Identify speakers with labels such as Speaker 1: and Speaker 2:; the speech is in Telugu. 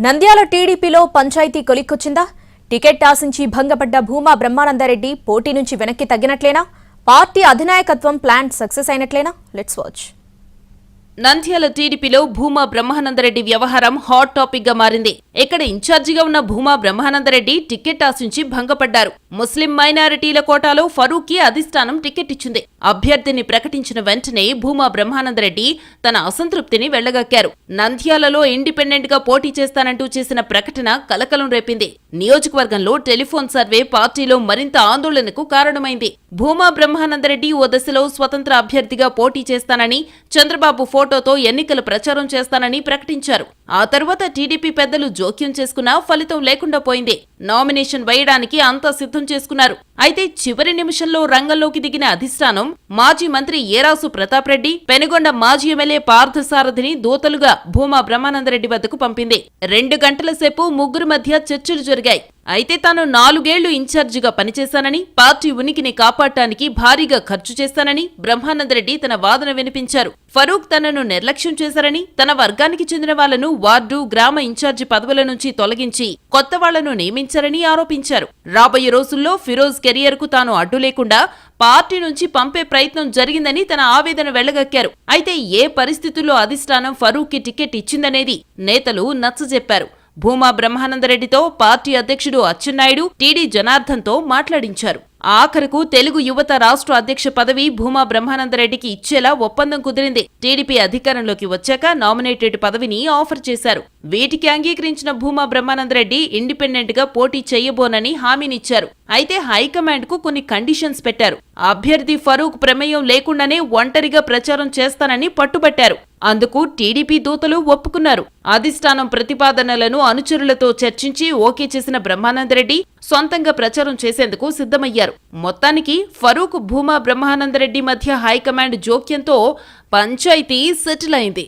Speaker 1: నంద్యాల టీడీపీలో పంచాయతీ కొలిక్కొచ్చిందా? టికెట్ ఆశించి భంగపడ్డ భూమా బ్రహ్మానందరెడ్డి పోటీ నుంచి వెనక్కి తగ్గినట్లేనా? పార్టీ అధినాయకత్వం ప్లాన్ సక్సెస్ అయినట్లేనా? Let's watch.
Speaker 2: నంద్యాల టీడీపీలో భూమా బ్రహ్మానందరెడ్డి వ్యవహారం హాట్ టాపిక్ గా మారింది. ఇక్కడ ఇన్ఛార్జిగా ఉన్న భూమా బ్రహ్మానందరెడ్డి టికెట్ ఆశించి భంగపడ్డారు. ముస్లిం మైనారిటీల కోటాలో ఫరూక్ కి అధిష్టానం టికెట్ ఇచ్చింది. అభ్యర్థిని ప్రకటించిన వెంటనే భూమా బ్రహ్మానందరెడ్డి తన అసంతృప్తిని వెళ్లగక్కారు. నంద్యాలలో ఇండిపెండెంట్ గా పోటీ చేస్తానంటూ చేసిన ప్రకటన కలకలం రేపింది. నియోజకవర్గంలో టెలిఫోన్ సర్వే పార్టీలో మరింత ఆందోళనకు కారణమైంది. భూమా బ్రహ్మానందరెడ్డి ఓ దశలో స్వతంత్ర అభ్యర్థిగా పోటీ చేస్తానని, చంద్రబాబు ఫోటోతో ఎన్నికల ప్రచారం చేస్తానని ప్రకటించారు. ఆ తర్వాత టీడీపీ పెద్దలు జోక్యం చేసుకున్నా ఫలితం లేకుండా పోయింది. నామినేషన్ వేయడానికి అంతా సిద్ధం చేసుకున్నారు. అయితే చివరి నిమిషంలో రంగంలోకి దిగిన అధిష్టానం మాజీ మంత్రి ఏరాసు ప్రతాప్ రెడ్డి, పెనుగొండ మాజీ ఎమ్మెల్యే పార్థసారథిని దూతలుగా భూమా బ్రహ్మానందరెడ్డి వద్దకు పంపింది. 2 గంటల సేపు ముగ్గురు మధ్య చర్చలు జరిగాయి. అయితే తాను 4 ఏళ్లు ఇన్ఛార్జిగా పనిచేశానని, పార్టీ ఉనికిని కాపాడటానికి భారీగా ఖర్చు చేస్తానని బ్రహ్మానందరెడ్డి తన వాదన వినిపించారు. ఫరూక్ తనను నిర్లక్ష్యం చేశారని, తన వర్గానికి చెందిన వాళ్లను వార్డు, గ్రామ ఇన్ఛార్జి పదవుల నుంచి తొలగించి కొత్త వాళ్లను నియమించారని ఆరోపించారు. రాబోయే రోజుల్లో ఫిరోజ్ కెరియర్ కు తాను అడ్డు లేకుండా పార్టీ నుంచి పంపే ప్రయత్నం జరిగిందని తన ఆవేదన వెళ్లగక్కారు. అయితే ఏ పరిస్థితుల్లో అధిష్టానం ఫరూక్ కి టికెట్ ఇచ్చిందనేది నేతలు నచ్చజెప్పారు. భూమా బ్రహ్మానందరెడ్డితో పార్టీ అధ్యక్షుడు అచ్చెన్నాయుడు, టీడీ జనార్దన్తో మాట్లాడించారు. ఆఖరకు తెలుగు యువత రాష్ట్ర అధ్యక్ష పదవి భూమా బ్రహ్మానందరెడ్డికి ఇచ్చేలా ఒప్పందం కుదిరింది. టీడీపీ అధికారంలోకి వచ్చాక నామినేటెడ్ పదవిని ఆఫర్ చేశారు. వీటికి అంగీకరించిన భూమా బ్రహ్మానందరెడ్డి ఇండిపెండెంట్ గా పోటీ చేయబోనని హామీనిచ్చారు. అయితే హైకమాండ్ కు కొన్ని కండిషన్స్ పెట్టారు. అభ్యర్థి ఫరూక్ ప్రమేయం లేకుండానే ఒంటరిగా ప్రచారం చేస్తానని పట్టుబట్టారు. అందుకు టీడీపీ దూతలు ఒప్పుకున్నారు. అధిష్టానం ప్రతిపాదనలను అనుచరులతో చర్చించి ఓకే చేసిన బ్రహ్మానందరెడ్డి సొంతంగా ప్రచారం చేసేందుకు సిద్ధమయ్యారు. మొత్తానికి ఫరూక్, భూమా బ్రహ్మానందరెడ్డి మధ్య హైకమాండ్ జోక్యంతో పంచాయతీ సెటిల్ అయింది.